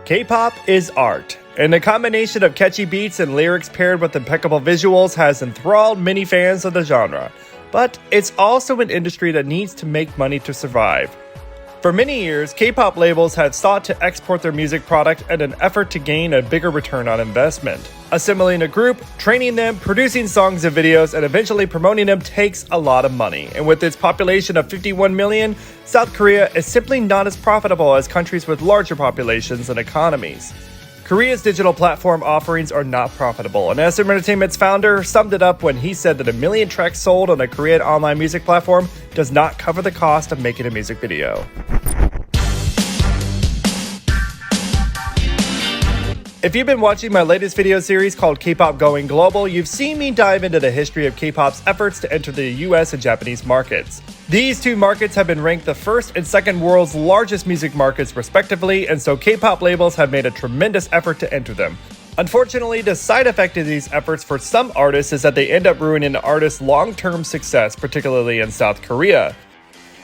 K-pop is art, and the combination of catchy beats and lyrics paired with impeccable visuals has enthralled many fans of the genre. But it's also an industry that needs to make money to survive. For many years, K-pop labels have sought to export their music product in an effort to gain a bigger return on investment. Assembling a group, training them, producing songs and videos, and eventually promoting them takes a lot of money. And with its population of 51 million, South Korea is simply not as profitable as countries with larger populations and economies. Korea's digital platform offerings are not profitable, and SM Entertainment's founder summed it up when he said that 1 million tracks sold on a Korean online music platform does not cover the cost of making a music video. If you've been watching my latest video series called K-pop Going Global, you've seen me dive into the history of K-pop's efforts to enter the US and Japanese markets. These two markets have been ranked the first and second world's largest music markets respectively, and so K-pop labels have made a tremendous effort to enter them. Unfortunately, the side effect of these efforts for some artists is that they end up ruining the artist's long-term success, particularly in South Korea.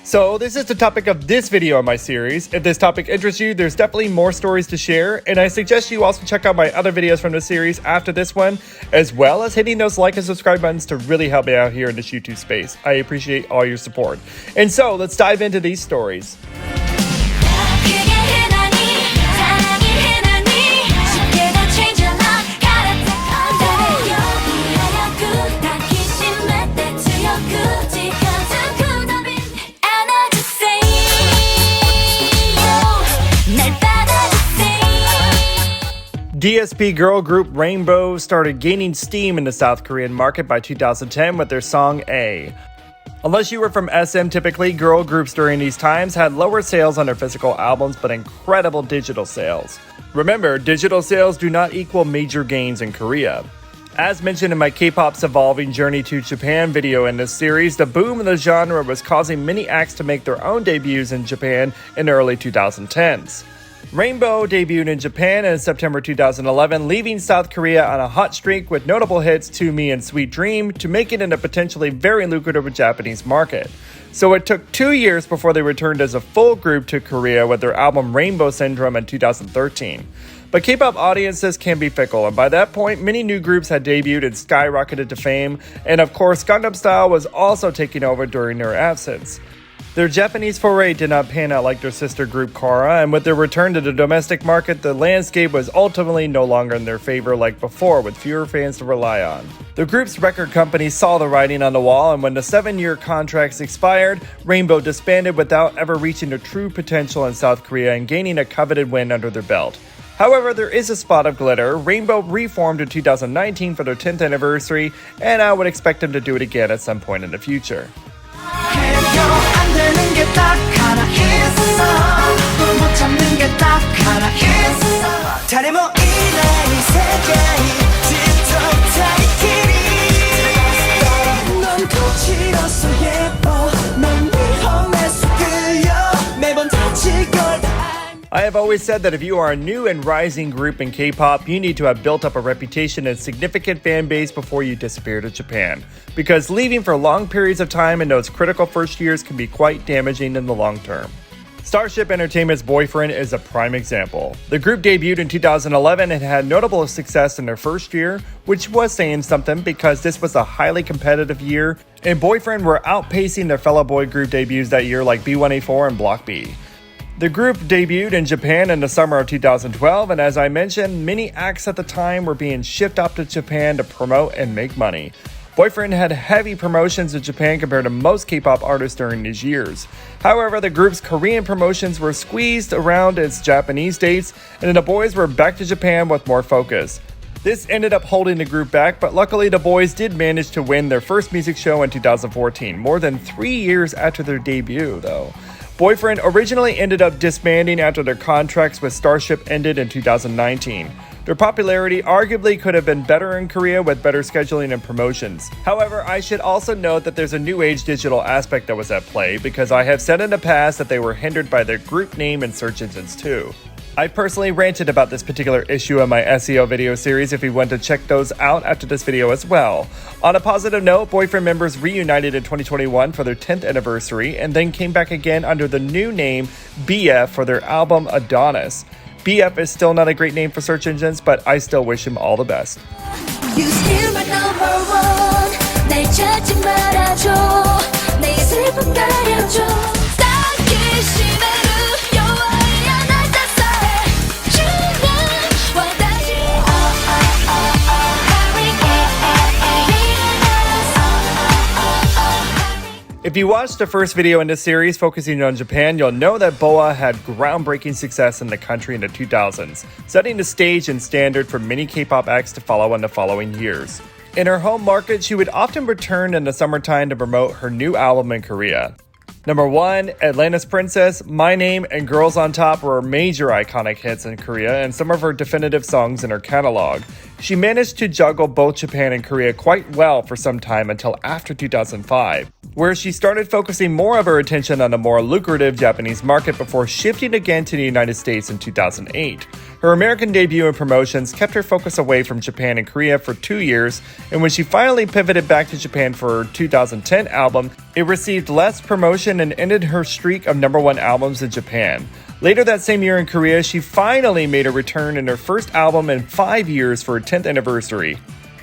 So this is the topic of this video in my series. If this topic interests you, there's definitely more stories to share, and I suggest you also check out my other videos from the series after this one, as well as hitting those like and subscribe buttons to really help me out here in this YouTube space. I appreciate all your support. And so let's dive into these stories. DSP girl group Rainbow started gaining steam in the South Korean market by 2010 with their song A. Unless you were from SM, typically girl groups during these times had lower sales on their physical albums but incredible digital sales. Remember, digital sales do not equal major gains in Korea. As mentioned in my K-pop's evolving journey to Japan video in this series, the boom of the genre was causing many acts to make their own debuts in Japan in the early 2010s. Rainbow debuted in Japan in September 2011, leaving South Korea on a hot streak with notable hits To Me and Sweet Dream to make it in a potentially very lucrative Japanese market. So it took 2 years before they returned as a full group to Korea with their album Rainbow Syndrome in 2013. But K-pop audiences can be fickle, and by that point, many new groups had debuted and skyrocketed to fame, and of course, Gangnam Style was also taking over during their absence. Their Japanese foray did not pan out like their sister group Kara, and with their return to the domestic market, the landscape was ultimately no longer in their favor like before, with fewer fans to rely on. The group's record company saw the writing on the wall, and when the 7-year contracts expired, Rainbow disbanded without ever reaching their true potential in South Korea and gaining a coveted win under their belt. However, there is a spot of glitter. Rainbow reformed in 2019 for their 10th anniversary, and I would expect them to do it again at some point in the future. I have always said that if you are a new and rising group in K-pop, you need to have built up a reputation and significant fan base before you disappear to Japan, because leaving for long periods of time in those critical first years can be quite damaging in the long term. Starship Entertainment's Boyfriend is a prime example. The group debuted in 2011 and had notable success in their first year, which was saying something because this was a highly competitive year, and Boyfriend were outpacing their fellow boy group debuts that year like B1A4 and Block B. The group debuted in Japan in the summer of 2012, and as I mentioned, many acts at the time were being shipped up to Japan to promote and make money. Boyfriend had heavy promotions in Japan compared to most K-pop artists during these years. However, the group's Korean promotions were squeezed around its Japanese dates, and then the boys were back to Japan with more focus. This ended up holding the group back, but luckily the boys did manage to win their first music show in 2014, more than 3 years after their debut, though. Boyfriend originally ended up disbanding after their contracts with Starship ended in 2019. Their popularity arguably could have been better in Korea with better scheduling and promotions. However, I should also note that there's a new age digital aspect that was at play, because I have said in the past that they were hindered by their group name and search engines too. I personally ranted about this particular issue in my SEO video series if you want to check those out after this video as well. On a positive note, Boyfriend members reunited in 2021 for their 10th anniversary and then came back again under the new name BF for their album Adonis. BF is still not a great name for search engines, but I still wish him all the best. You still my number one. 날 찾지 말아줘. 내 슬픔 가려줘. Dakishimeru, 여와야 날 따스해. 주는 와 다시. If you watched the first video in this series focusing on Japan, you'll know that BoA had groundbreaking success in the country in the 2000s, setting the stage and standard for many K-pop acts to follow in the following years. In her home market, she would often return in the summertime to promote her new album in Korea. Number 1, Atlantis Princess, My Name, and Girls on Top were major iconic hits in Korea and some of her definitive songs in her catalog. She managed to juggle both Japan and Korea quite well for some time until after 2005, where she started focusing more of her attention on the more lucrative Japanese market before shifting again to the United States in 2008. Her American debut and promotions kept her focus away from Japan and Korea for 2 years, and when she finally pivoted back to Japan for her 2010 album, it received less promotion and ended her streak of #1 albums in Japan. Later that same year in Korea, she finally made a return in her first album in 5 years for her 10th anniversary.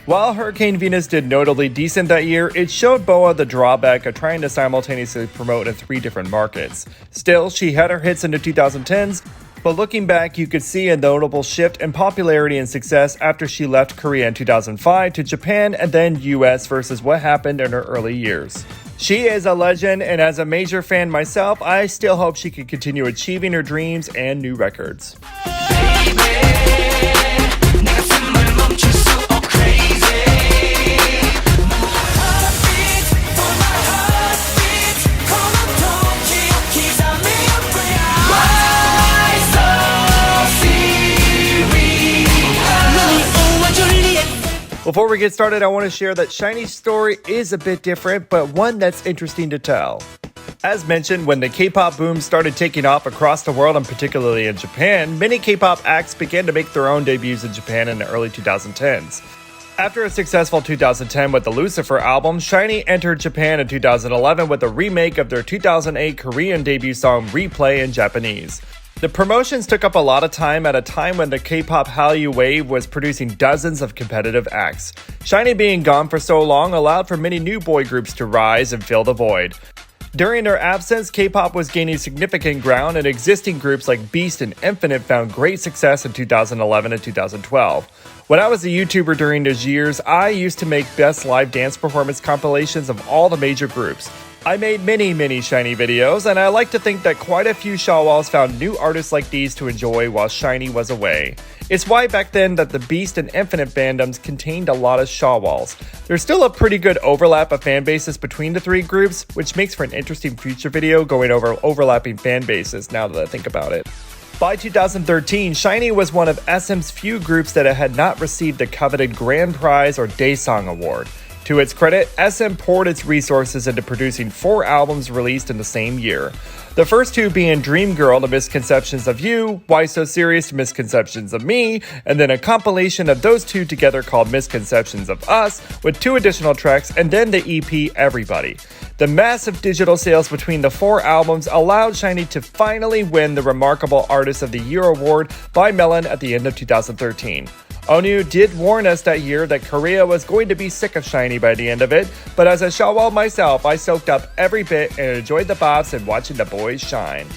While Hurricane Venus did notably decent that year, it showed BoA the drawback of trying to simultaneously promote in 3 different markets. Still, she had her hits in the 2010s, but looking back, you could see a notable shift in popularity and success after she left Korea in 2005 to Japan and then US versus what happened in her early years. She is a legend, and as a major fan myself, I still hope she can continue achieving her dreams and new records. Before we get started, I want to share that SHINee's story is a bit different, but one that's interesting to tell. As mentioned, when the K-pop boom started taking off across the world and particularly in Japan, many K-pop acts began to make their own debuts in Japan in the early 2010s. After a successful 2010 with the Lucifer album, SHINee entered Japan in 2011 with a remake of their 2008 Korean debut song Replay in Japanese. The promotions took up a lot of time at a time when the K-pop Hallyu wave was producing dozens of competitive acts. SHINee being gone for so long allowed for many new boy groups to rise and fill the void. During their absence, K-pop was gaining significant ground, and existing groups like Beast and Infinite found great success in 2011 and 2012. When I was a YouTuber during those years, I used to make best live dance performance compilations of all the major groups. I made many SHINee videos, and I like to think that quite a few Shawwalls found new artists like these to enjoy while SHINee was away. It's why back then that the Beast and Infinite fandoms contained a lot of Shawwalls. There's still a pretty good overlap of fan bases between the 3 groups, which makes for an interesting future video going over overlapping fan bases now that I think about it. By 2013, SHINee was one of SM's few groups that had not received the coveted Grand Prize or Daesang Award. To its credit, SM poured its resources into producing 4 albums released in the same year. The first 2 being Dream Girl, The Misconceptions of You, Why So Serious, Misconceptions of Me, and then a compilation of those 2 together called Misconceptions of Us, with 2 additional tracks, and then the EP Everybody. The massive digital sales between the 4 albums allowed SHINee to finally win the Remarkable Artist of the Year award by Melon at the end of 2013. Onu did warn us that year that Korea was going to be sick of SHINee by the end of it, but as a Shawwall myself, I soaked up every bit and enjoyed the bops and watching the boys shine.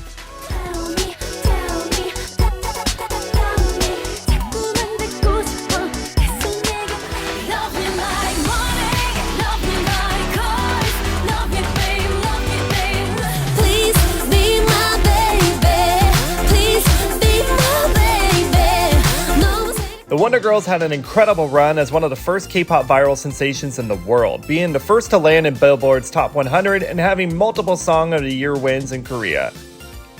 The Wonder Girls had an incredible run as one of the first K-pop viral sensations in the world, being the first to land in Billboard's Top 100 and having multiple Song of the Year wins in Korea.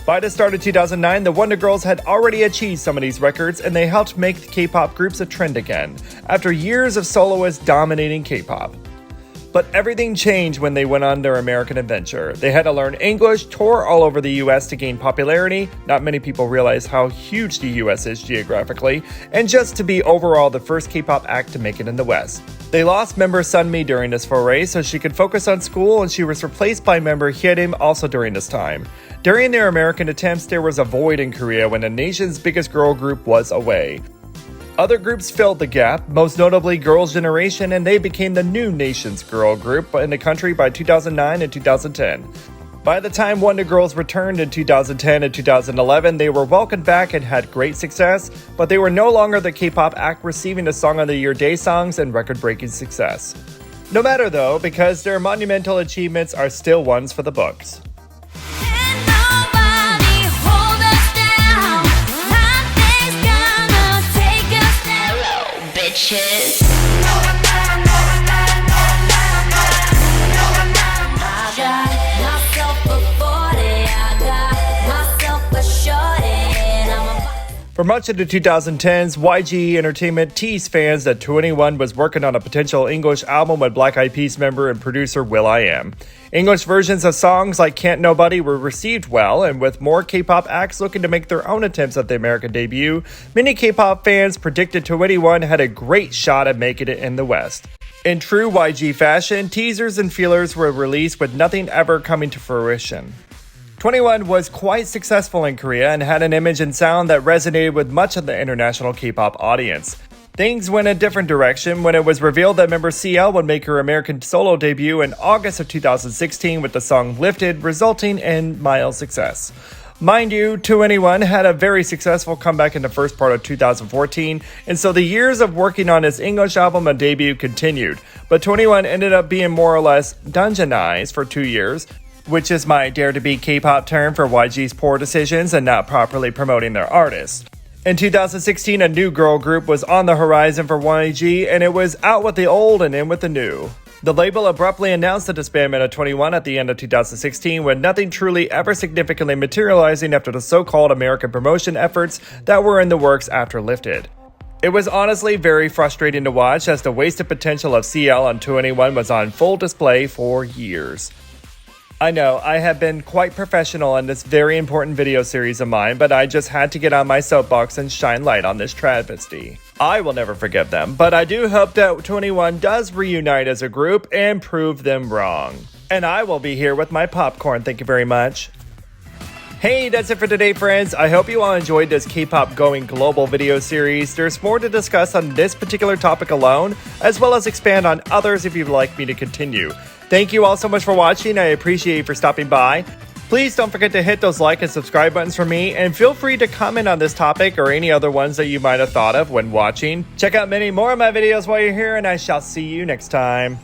By the start of 2009, the Wonder Girls had already achieved some of these records, and they helped make K-pop groups a trend again, after years of soloists dominating K-pop. But everything changed when they went on their American adventure. They had to learn English, tour all over the US to gain popularity. Not many people realize how huge the US is geographically, and just to be overall the first K-pop act to make it in the West. They lost member Sunmi during this foray so she could focus on school, and she was replaced by member Hyerim also during this time. During their American attempts, there was a void in Korea when the nation's biggest girl group was away. Other groups filled the gap, most notably Girls' Generation, and they became the new nation's girl group in the country by 2009 and 2010. By the time Wonder Girls returned in 2010 and 2011, they were welcomed back and had great success, but they were no longer the K-pop act receiving the Song of the Year day songs and record-breaking success. No matter though, because their monumental achievements are still ones for the books. Bitches. For much of the 2010s, YG Entertainment teased fans that 2NE1 was working on a potential English album with Black Eyed Peas member and producer will.i.am. English versions of songs like Can't Nobody were received well, and with more K-pop acts looking to make their own attempts at the American debut, many K-pop fans predicted 2NE1 had a great shot at making it in the West. In true YG fashion, teasers and feelers were released with nothing ever coming to fruition. 2NE1 was quite successful in Korea and had an image and sound that resonated with much of the international K-pop audience. Things went a different direction when it was revealed that member CL would make her American solo debut in August of 2016 with the song Lifted, resulting in mild success. Mind you, 2NE1 had a very successful comeback in the first part of 2014, and so the years of working on his English album and debut continued, but 2NE1 ended up being more or less dungeonized for 2 years, which is my DareDB K-pop term for YG's poor decisions and not properly promoting their artists. In 2016, a new girl group was on the horizon for YG, and it was out with the old and in with the new. The label abruptly announced the disbandment of 2NE1 at the end of 2016, with nothing truly ever significantly materializing after the so-called American promotion efforts that were in the works after Lifted. It was honestly very frustrating to watch, as the wasted potential of CL and 2NE1 was on full display for years. I know, I have been quite professional in this very important video series of mine, but I just had to get on my soapbox and shine light on this travesty. I will never forgive them, but I do hope that 2NE1 does reunite as a group and prove them wrong. And I will be here with my popcorn, thank you very much. Hey, that's it for today, friends. I hope you all enjoyed this K-pop going global video series. There's more to discuss on this particular topic alone, as well as expand on others if you'd like me to continue. Thank you all so much for watching. I appreciate you for stopping by. Please don't forget to hit those like and subscribe buttons for me, and feel free to comment on this topic or any other ones that you might have thought of when watching. Check out many more of my videos while you're here, and I shall see you next time.